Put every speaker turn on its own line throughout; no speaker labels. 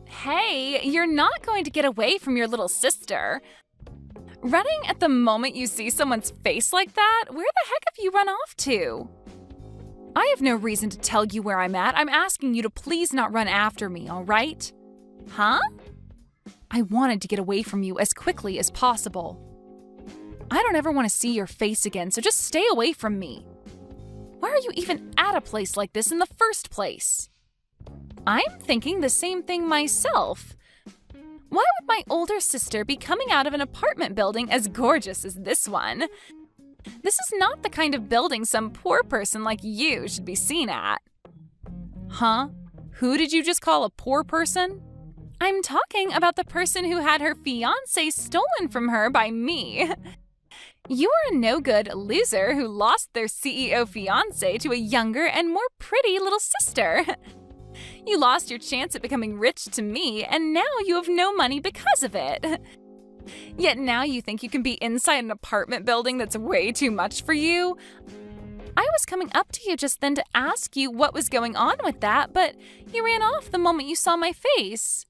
Hey, you're not going to get away from your little sister. Running at the moment you see someone's face like that? Where the heck have you run off to? I have no reason to tell you where I'm at. I'm asking you to please not run after me, all right? Huh? I wanted to get away from you as quickly as possible. I don't ever want to see your face again, so just stay away from me. Why are you even at a place like this in the first place? I'm thinking the same thing myself. Why would my older sister be coming out of an apartment building as gorgeous as this one? This is not the kind of building some poor person like you should be seen at. Huh? Who did you just call a poor person? I'm talking about the person who had her fiancé stolen from her by me. You are a no-good loser who lost their CEO fiancé to a younger and more pretty little sister. You lost your chance at becoming rich to me, and now you have no money because of it. Yet now you think you can be inside an apartment building that's way too much for you? I was coming up to you just then to ask you what was going on with that, but you ran off the moment you saw my face.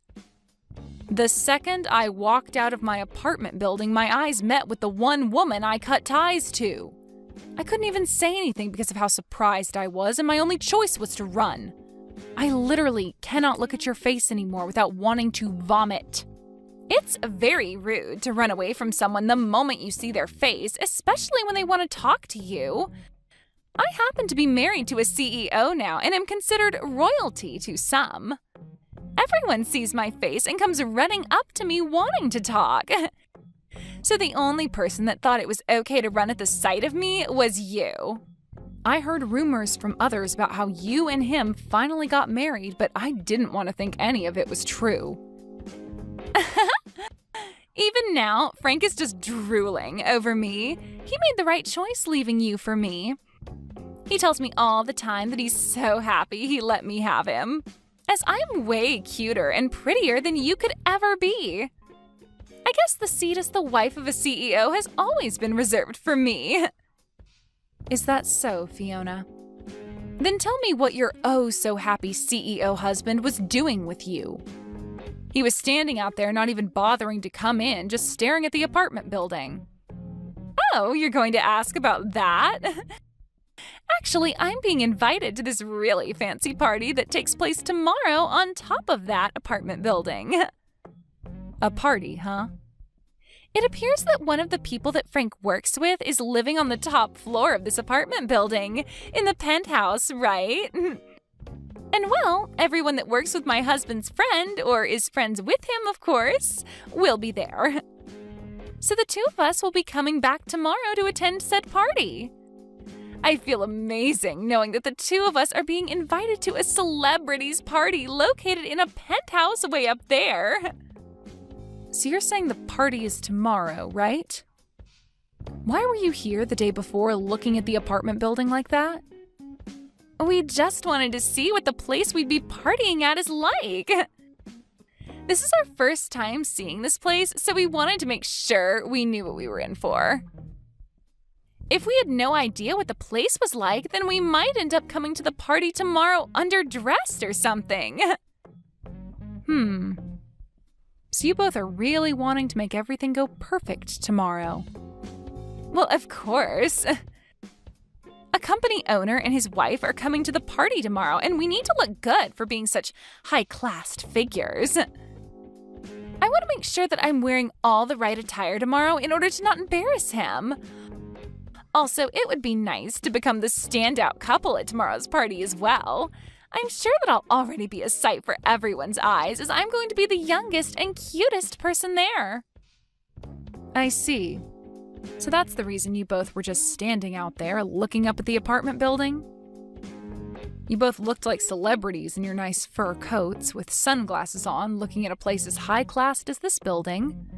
The second I walked out of my apartment building, my eyes met with the one woman I cut ties to. I couldn't even say anything because of how surprised I was, and my only choice was to run. I literally cannot look at your face anymore without wanting to vomit. It's very rude to run away from someone the moment you see their face, especially when they want to talk to you. I happen to be married to a CEO now and am considered royalty to some. Everyone sees my face and comes running up to me wanting to talk. So the only person that thought it was okay to run at the sight of me was you. I heard rumors from others about how you and him finally got married, but I didn't want to think any of it was true. Even now, Frank is just drooling over me. He made the right choice leaving you for me. He tells me all the time that he's so happy he let me have him, as I'm way cuter and prettier than you could ever be. I guess the seat as the wife of a CEO has always been reserved for me. Is that so, Fiona? Then tell me what your oh-so-happy CEO husband was doing with you. He was standing out there not even bothering to come in, just staring at the apartment building. Oh, you're going to ask about that? Actually, I'm being invited to this really fancy party that takes place tomorrow on top of that apartment building. A party, huh? It appears that one of the people that Frank works with is living on the top floor of this apartment building, in the penthouse, right? And well, everyone that works with my husband's friend, or is friends with him, of course, will be there. So the two of us will be coming back tomorrow to attend said party. I feel amazing knowing that the two of us are being invited to a celebrities party located in a penthouse way up there. So you're saying the party is tomorrow, right? Why were you here the day before looking at the apartment building like that? We just wanted to see what the place we'd be partying at is like. This is our first time seeing this place, so we wanted to make sure we knew what we were in for. If we had no idea what the place was like, then we might end up coming to the party tomorrow underdressed or something. So you both are really wanting to make everything go perfect tomorrow. Well, of course. A company owner and his wife are coming to the party tomorrow, and we need to look good for being such high-class figures. I want to make sure that I'm wearing all the right attire tomorrow in order to not embarrass him. Also, it would be nice to become the standout couple at tomorrow's party as well. I'm sure that I'll already be a sight for everyone's eyes, as I'm going to be the youngest and cutest person there. I see. So that's the reason you both were just standing out there looking up at the apartment building? You both looked like celebrities in your nice fur coats with sunglasses on, looking at a place as high-classed as this building.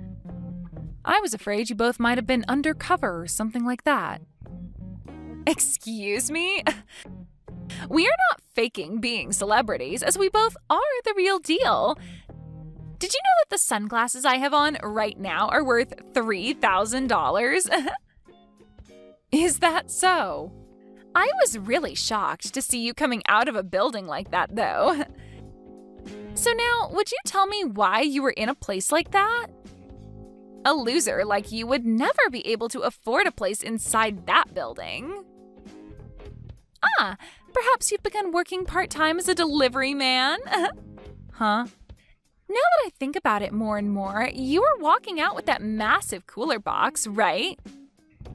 I was afraid you both might have been undercover or something like that. Excuse me? We are not faking being celebrities, as we both are the real deal. Did you know that the sunglasses I have on right now are worth $3,000? Is that so? I was really shocked to see you coming out of a building like that, though. So now, would you tell me why you were in a place like that? A loser like you would never be able to afford a place inside that building. Ah, perhaps you've begun working part-time as a delivery man? Huh? Now that I think about it more and more, you were walking out with that massive cooler box, right?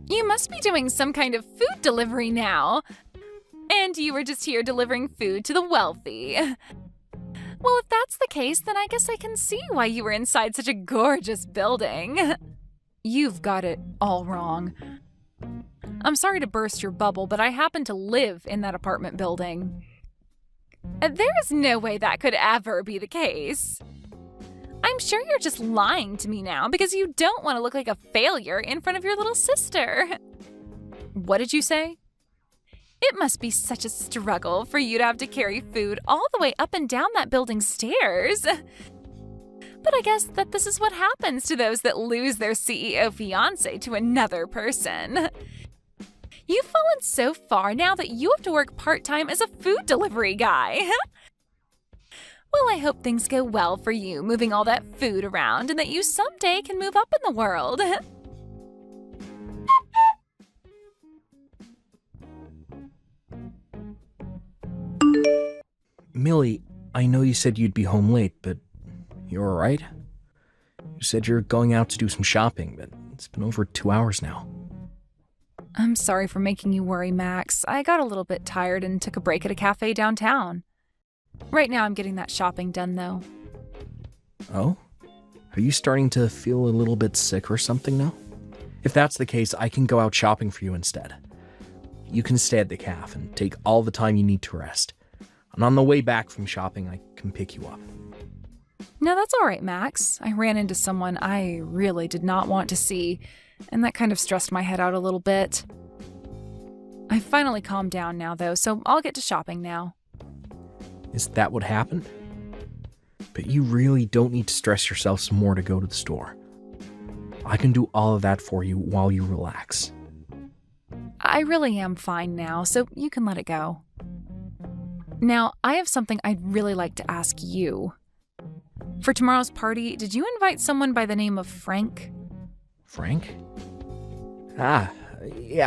You must be doing some kind of food delivery now. And you were just here delivering food to the wealthy. Well, if that's the case, then I guess I can see why you were inside such a gorgeous building. You've got it all wrong. I'm sorry to burst your bubble, but I happen to live in that apartment building. There is no way that could ever be the case. I'm sure you're just lying to me now because you don't want to look like a failure in front of your little sister. What did you say? It must be such a struggle for you to have to carry food all the way up and down that building's stairs. But I guess that this is what happens to those that lose their CEO fiancé to another person. You've fallen so far now that you have to work part-time as a food delivery guy. Well, I hope things go well for you moving all that food around and that you someday can move up in the world.
Millie, I know you said you'd be home late, but you're all right? You said you're going out to do some shopping, but it's been over 2 hours now.
I'm sorry for making you worry, Max. I got a little bit tired and took a break at a cafe downtown. Right now I'm getting that shopping done, though.
Oh? Are you starting to feel a little bit sick or something now? If that's the case, I can go out shopping for you instead. You can stay at the cafe and take all the time you need to rest. And on the way back from shopping, I can pick you up.
No, that's all right, Max. I ran into someone I really did not want to see, and that kind of stressed my head out a little bit. I finally calmed down now, though, so I'll get to shopping now.
Is that what happened? But you really don't need to stress yourself some more to go to the store. I can do all of that for you while you relax.
I really am fine now, so you can let it go. Now, I have something I'd really like to ask you. For tomorrow's party, did you invite someone by the name of Frank?
Frank? Yeah,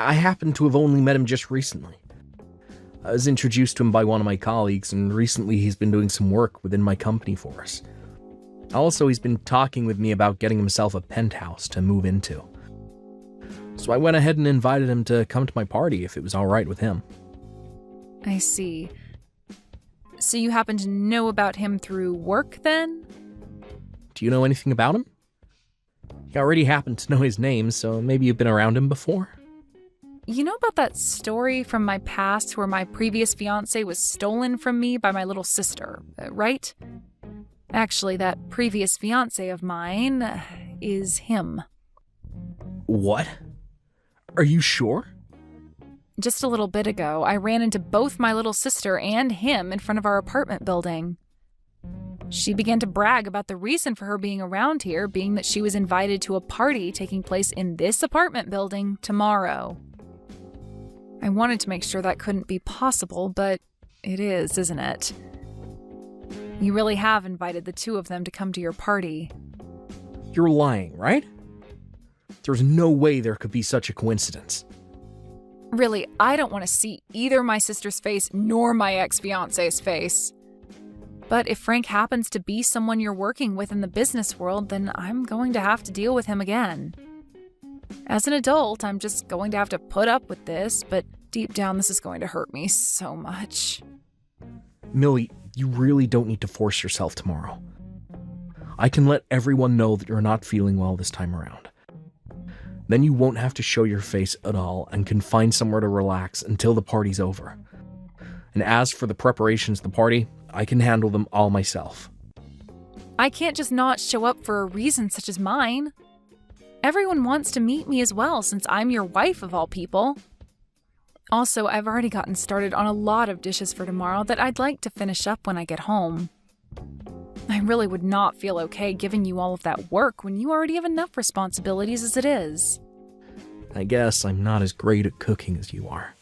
I happen to have only met him just recently. I was introduced to him by one of my colleagues, and recently he's been doing some work within my company for us. Also, he's been talking with me about getting himself a penthouse to move into. So I went ahead and invited him to come to my party if it was all right with him.
I see. So you happen to know about him through work, then?
Do you know anything about him? You already happen to know his name, so maybe you've been around him before?
You know about that story from my past where my previous fiancé was stolen from me by my little sister, right? Actually, that previous fiancé of mine is him.
What? Are you sure?
Just a little bit ago, I ran into both my little sister and him in front of our apartment building. She began to brag about the reason for her being around here being that she was invited to a party taking place in this apartment building tomorrow. I wanted to make sure that couldn't be possible, but it is, isn't it? You really have invited the two of them to come to your party.
You're lying, right? There's no way there could be such a coincidence.
Really, I don't want to see either my sister's face nor my ex-fiancé's face. But if Frank happens to be someone you're working with in the business world, then I'm going to have to deal with him again. As an adult, I'm just going to have to put up with this, but deep down this is going to hurt me so much.
Millie, you really don't need to force yourself tomorrow. I can let everyone know that you're not feeling well this time around. Then you won't have to show your face at all and can find somewhere to relax until the party's over. And as for the preparations of the party, I can handle them all myself.
I can't just not show up for a reason such as mine. Everyone wants to meet me as well since I'm your wife of all people. Also, I've already gotten started on a lot of dishes for tomorrow that I'd like to finish up when I get home. I really would not feel okay giving you all of that work when you already have enough responsibilities as it is.
I guess I'm not as great at cooking as you are.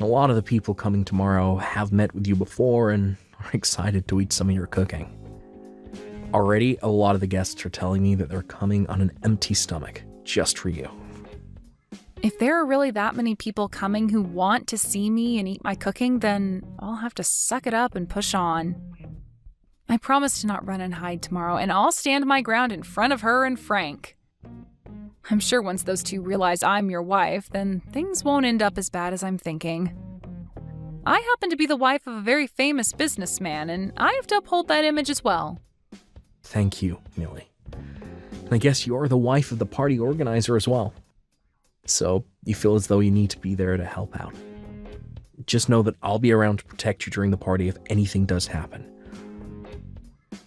A lot of the people coming tomorrow have met with you before and are excited to eat some of your cooking. Already, a lot of the guests are telling me that they're coming on an empty stomach, just for you.
If there are really that many people coming who want to see me and eat my cooking, then I'll have to suck it up and push on. I promise to not run and hide tomorrow, and I'll stand my ground in front of her and Frank. I'm sure once those two realize I'm your wife, then things won't end up as bad as I'm thinking. I happen to be the wife of a very famous businessman, and I have to uphold that image as well.
Thank you, Millie. And I guess you're the wife of the party organizer as well. So you feel as though you need to be there to help out. Just know that I'll be around to protect you during the party if anything does happen.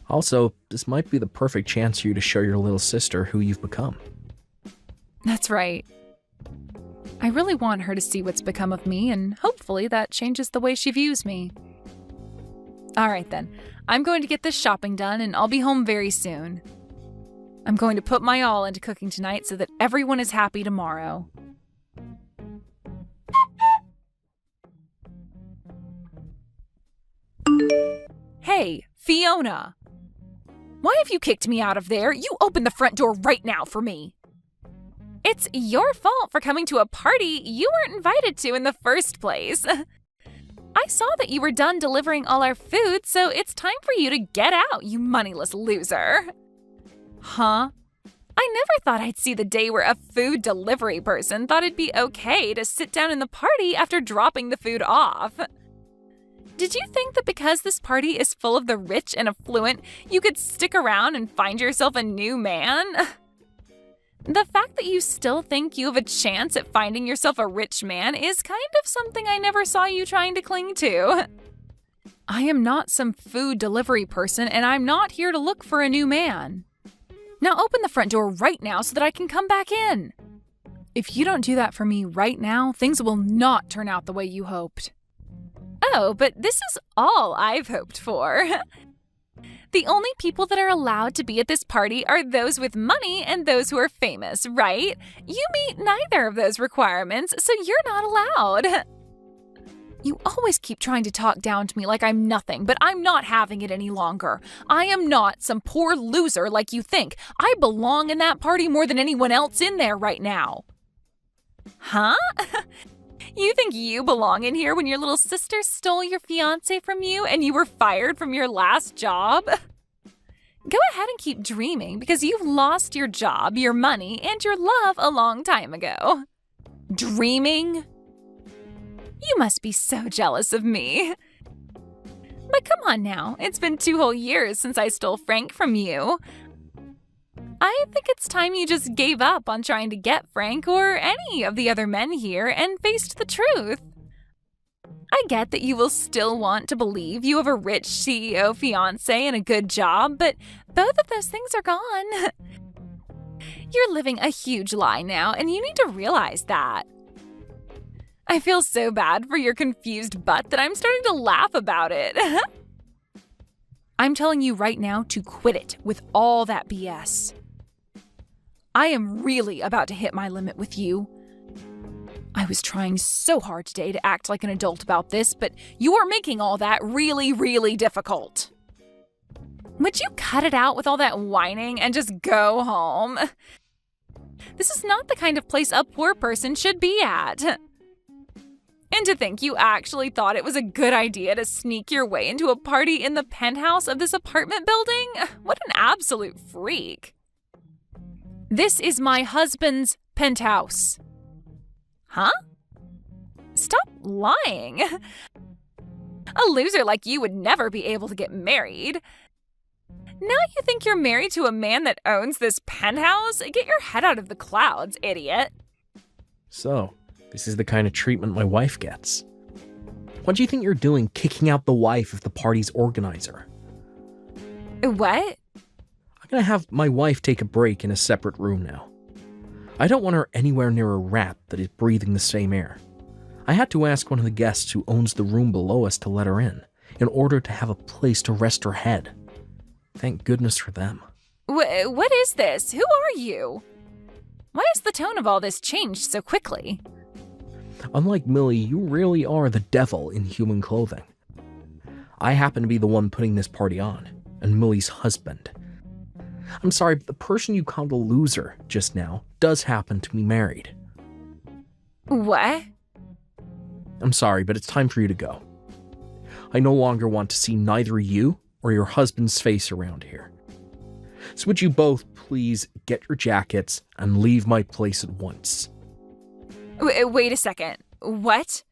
Also, this might be the perfect chance for you to show your little sister who you've become.
That's right. I really want her to see what's become of me, and hopefully that changes the way she views me. All right then, I'm going to get this shopping done and I'll be home very soon. I'm going to put my all into cooking tonight so that everyone is happy tomorrow. Hey, Fiona! Why have you kicked me out of there? You open the front door right now for me. It's your fault for coming to a party you weren't invited to in the first place. I saw that you were done delivering all our food, so it's time for you to get out, you moneyless loser. Huh? I never thought I'd see the day where a food delivery person thought it'd be okay to sit down in the party after dropping the food off. Did you think that because this party is full of the rich and affluent, you could stick around and find yourself a new man? The fact that you still think you have a chance at finding yourself a rich man is kind of something I never saw you trying to cling to. I am not some food delivery person, and I'm not here to look for a new man. Now open the front door right now so that I can come back in. If you don't do that for me right now, things will not turn out the way you hoped. Oh, but this is all I've hoped for. The only people that are allowed to be at this party are those with money and those who are famous, right? You meet neither of those requirements, so you're not allowed. You always keep trying to talk down to me like I'm nothing, but I'm not having it any longer. I am not some poor loser like you think. I belong in that party more than anyone else in there right now. Huh? You think you belong in here when your little sister stole your fiancé from you and you were fired from your last job? Go ahead and keep dreaming because you've lost your job, your money, and your love a long time ago. Dreaming? You must be so jealous of me. But come on now, it's been 2 whole years since I stole Frank from you. I think it's time you just gave up on trying to get Frank or any of the other men here and faced the truth. I get that you will still want to believe you have a rich CEO fiancé and a good job, but both of those things are gone. You're living a huge lie now, and you need to realize that. I feel so bad for your confused butt that I'm starting to laugh about it. I'm telling you right now to quit it with all that BS. I am really about to hit my limit with you. I was trying so hard today to act like an adult about this, but you are making all that really, really difficult. Would you cut it out with all that whining and just go home? This is not the kind of place a poor person should be at. And to think you actually thought it was a good idea to sneak your way into a party in the penthouse of this apartment building? What an absolute freak. This is my husband's penthouse. Huh? Stop lying. A loser like you would never be able to get married. Now you think you're married to a man that owns this penthouse? Get your head out of the clouds, idiot.
So, this is the kind of treatment my wife gets. What do you think you're doing kicking out the wife of the party's organizer?
What?
I'm gonna have my wife take a break in a separate room now. I don't want her anywhere near a rat that is breathing the same air. I had to ask one of the guests who owns the room below us to let her in order to have a place to rest her head. Thank goodness for them.
What is this? Who are you? Why has the tone of all this changed so quickly?
Unlike Millie, you really are the devil in human clothing. I happen to be the one putting this party on, and Millie's husband. I'm sorry, but the person you called a loser just now does happen to be married.
What?
I'm sorry, but it's time for you to go. I no longer want to see neither you or your husband's face around here. So would you both please get your jackets and leave my place at once?
Wait a second. What?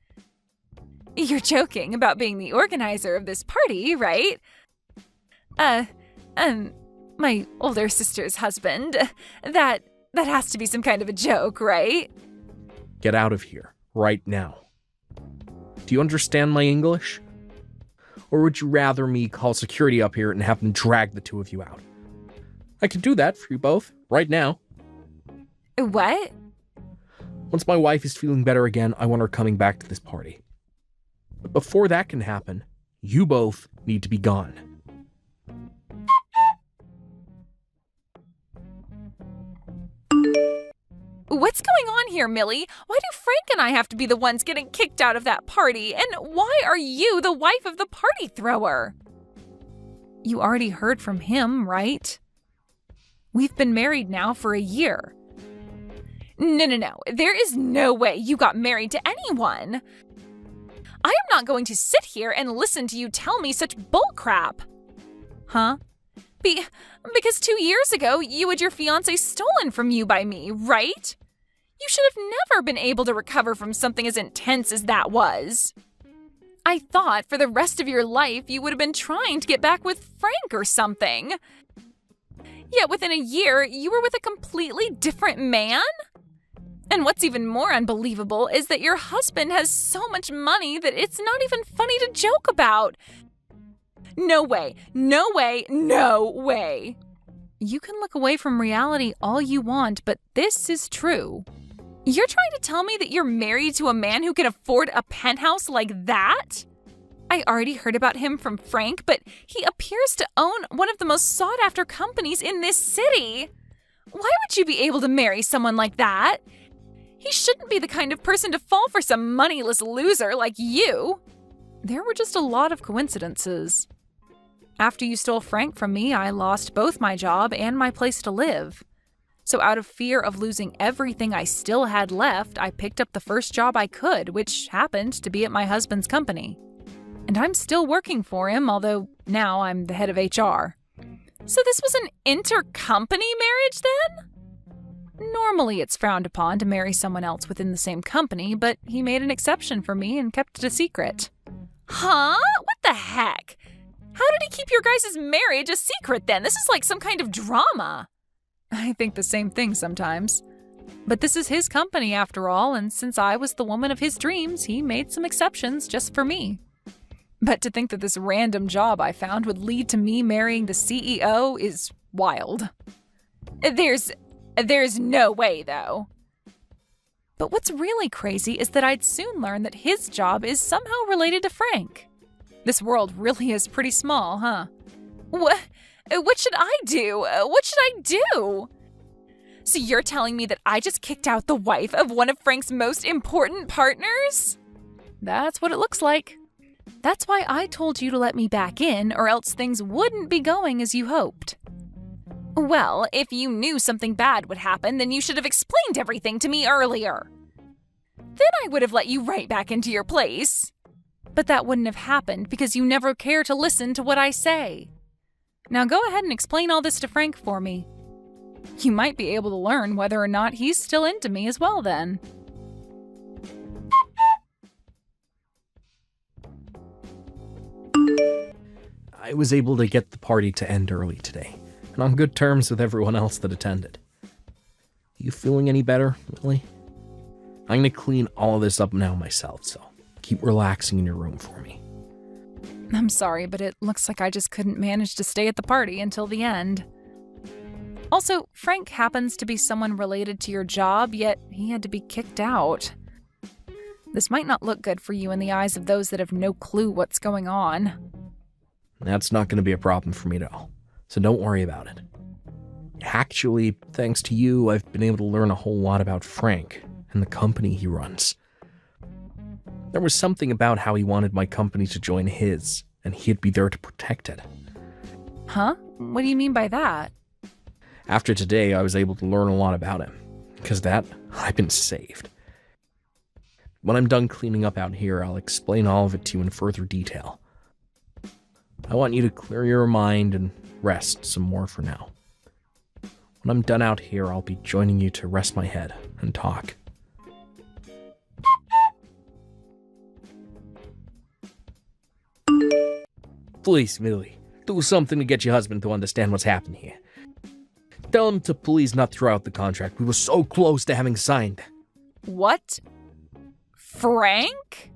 You're joking about being the organizer of this party, right? My older sister's husband. That has to be some kind of a joke, right?
Get out of here, right now. Do you understand my English? Or would you rather me call security up here and have them drag the two of you out? I could do that for you both, right now.
What?
Once my wife is feeling better again, I want her coming back to this party. But before that can happen, you both need to be gone.
What's going on here, Millie? Why do Frank and I have to be the ones getting kicked out of that party? And why are you the wife of the party thrower? You already heard from him, right? We've been married now for a year. No. There is no way you got married to anyone. I am not going to sit here and listen to you tell me such bullcrap. Huh? Because 2 years ago, you had your fiancé stolen from you by me, right? You should have never been able to recover from something as intense as that was. I thought for the rest of your life you would have been trying to get back with Frank or something. Yet within a year, you were with a completely different man? And what's even more unbelievable is that your husband has so much money that it's not even funny to joke about. No way. You can look away from reality all you want, but this is true. You're trying to tell me that you're married to a man who can afford a penthouse like that? I already heard about him from Frank, but he appears to own one of the most sought-after companies in this city. Why would you be able to marry someone like that? He shouldn't be the kind of person to fall for some moneyless loser like you. There were just a lot of coincidences. After you stole Frank from me, I lost both my job and my place to live. So out of fear of losing everything I still had left, I picked up the first job I could, which happened to be at my husband's company. And I'm still working for him, although now I'm the head of HR. So this was an intercompany marriage then? Normally it's frowned upon to marry someone else within the same company, but he made an exception for me and kept it a secret. Huh? What the heck? How did he keep your guys' marriage a secret then? This is like some kind of drama. I think the same thing sometimes. But this is his company after all, and since I was the woman of his dreams, he made some exceptions just for me. But to think that this random job I found would lead to me marrying the CEO is wild. There's no way, though. But what's really crazy is that I'd soon learn that his job is somehow related to Frank. This world really is pretty small, huh? What should I do? What should I do? So you're telling me that I just kicked out the wife of one of Frank's most important partners? That's what it looks like. That's why I told you to let me back in, or else things wouldn't be going as you hoped. Well, if you knew something bad would happen, then you should have explained everything to me earlier. Then I would have let you right back into your place. But that wouldn't have happened because you never care to listen to what I say. Now go ahead and explain all this to Frank for me. You might be able to learn whether or not he's still into me as well then.
I was able to get the party to end early today, and on good terms with everyone else that attended. You feeling any better, Lily? I'm gonna clean all of this up now myself, so keep relaxing in your room for me.
I'm sorry, but it looks like I just couldn't manage to stay at the party until the end. Also, Frank happens to be someone related to your job, yet he had to be kicked out. This might not look good for you in the eyes of those that have no clue what's going on.
That's not going to be a problem for me at all, so don't worry about it. Actually, thanks to you, I've been able to learn a whole lot about Frank and the company he runs. There was something about how he wanted my company to join his, and he'd be there to protect it.
Huh? What do you mean by that?
After today, I was able to learn a lot about him. Because that, I've been saved. When I'm done cleaning up out here, I'll explain all of it to you in further detail. I want you to clear your mind and rest some more for now. When I'm done out here, I'll be joining you to rest my head and talk. Please, Millie, do something to get your husband to understand what's happened here. Tell him to please not throw out the contract. We were so close to having signed.
What? Frank?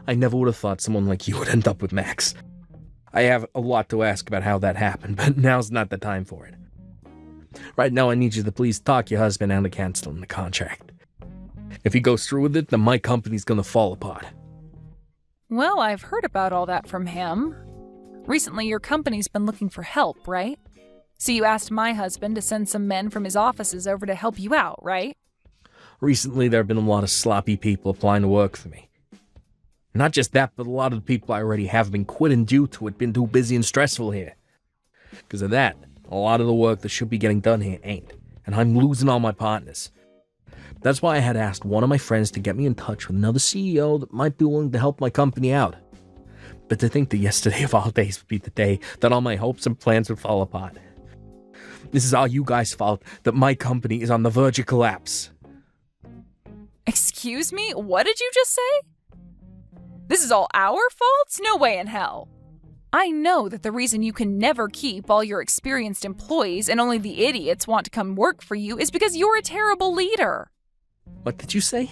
I never would have thought someone like you would end up with Max. I have a lot to ask about how that happened, but now's not the time for it. Right now, I need you to please talk your husband out of canceling the contract. If he goes through with it, then my company's gonna fall apart.
Well, I've heard about all that from him. Recently, your company's been looking for help, right? So you asked my husband to send some men from his offices over to help you out, right?
Recently, there have been a lot of sloppy people applying to work for me. Not just that, but a lot of the people I already have been quitting due to it being too busy and stressful here. Because of that, a lot of the work that should be getting done here ain't, and I'm losing all my partners. That's why I had asked one of my friends to get me in touch with another CEO that might be willing to help my company out. But to think that yesterday of all days would be the day that all my hopes and plans would fall apart. This is all you guys' fault that my company is on the verge of collapse.
Excuse me? What did you just say? This is all our fault? No way in hell. I know that the reason you can never keep all your experienced employees and only the idiots want to come work for you is because you're a terrible leader.
What did you say?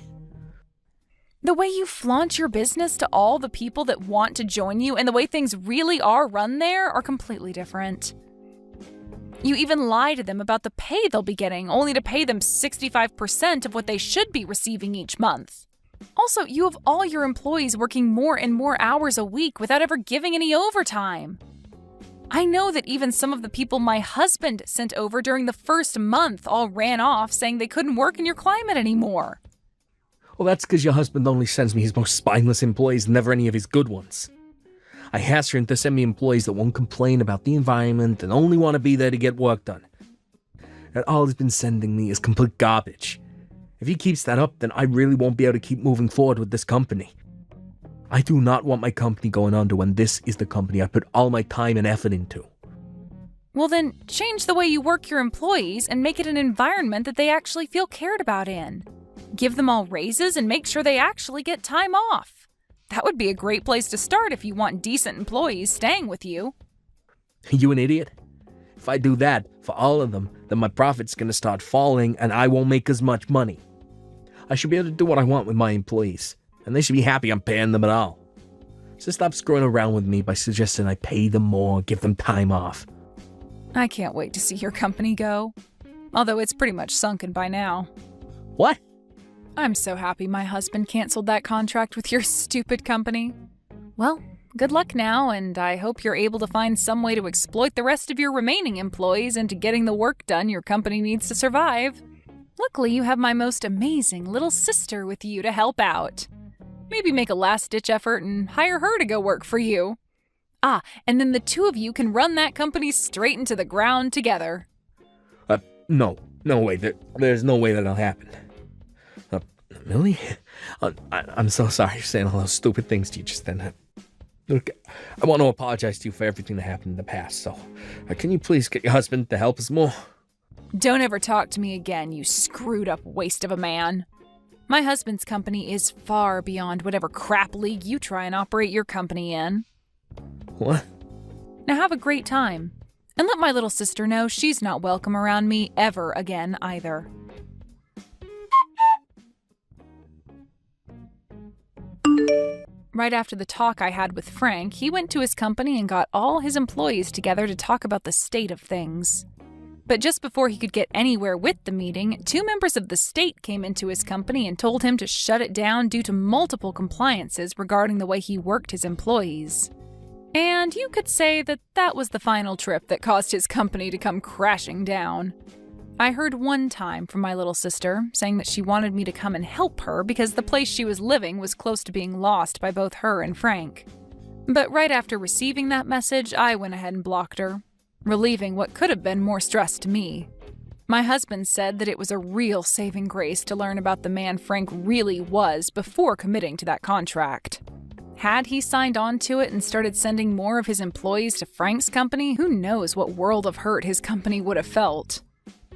The way you flaunt your business to all the people that want to join you and the way things really are run there are completely different. You even lie to them about the pay they'll be getting, only to pay them 65% of what they should be receiving each month. Also, you have all your employees working more and more hours a week without ever giving any overtime. I know that even some of the people my husband sent over during the first month all ran off saying they couldn't work in your climate anymore.
Well, that's because your husband only sends me his most spineless employees, never any of his good ones. I asked him to send me employees that won't complain about the environment and only want to be there to get work done. And all he's been sending me is complete garbage. If he keeps that up, then I really won't be able to keep moving forward with this company. I do not want my company going under when this is the company I put all my time and effort into.
Well then, change the way you work your employees and make it an environment that they actually feel cared about in. Give them all raises and make sure they actually get time off. That would be a great place to start if you want decent employees staying with you.
You an idiot? If I do that for all of them, then my profit's gonna start falling and I won't make as much money. I should be able to do what I want with my employees, and they should be happy I'm paying them at all. So stop screwing around with me by suggesting I pay them more, give them time off.
I can't wait to see your company go. Although it's pretty much sunken by now.
What?
I'm so happy my husband canceled that contract with your stupid company. Well, good luck now, and I hope you're able to find some way to exploit the rest of your remaining employees into getting the work done your company needs to survive. Luckily, you have my most amazing little sister with you to help out. Maybe make a last-ditch effort and hire her to go work for you. Ah, and then the two of you can run that company straight into the ground together.
No way. There's no way that'll happen. Millie? I'm so sorry for saying all those stupid things to you just then. Look, I want to apologize to you for everything that happened in the past, so can you please get your husband to help us more?
Don't ever talk to me again, you screwed-up waste of a man. My husband's company is far beyond whatever crap league you try and operate your company in.
What?
Now have a great time, and let my little sister know she's not welcome around me ever again either. Right after the talk I had with Frank, he went to his company and got all his employees together to talk about the state of things. But just before he could get anywhere with the meeting, 2 members of the state came into his company and told him to shut it down due to multiple compliances regarding the way he worked his employees. And you could say that that was the final trip that caused his company to come crashing down. I heard one time from my little sister saying that she wanted me to come and help her because the place she was living was close to being lost by both her and Frank. But right after receiving that message, I went ahead and blocked her, relieving what could have been more stress to me. My husband said that it was a real saving grace to learn about the man Frank really was before committing to that contract. Had he signed on to it and started sending more of his employees to Frank's company, who knows what world of hurt his company would have felt.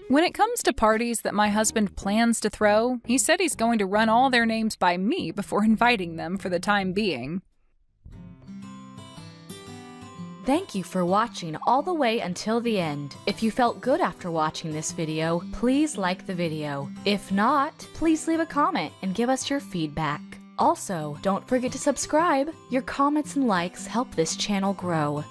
When it comes to parties that my husband plans to throw, he said he's going to run all their names by me before inviting them for the time being.
Thank you for watching all the way until the end. If you felt good after watching this video, please like the video. If not, please leave a comment and give us your feedback. Also, don't forget to subscribe. Your comments and likes help this channel grow.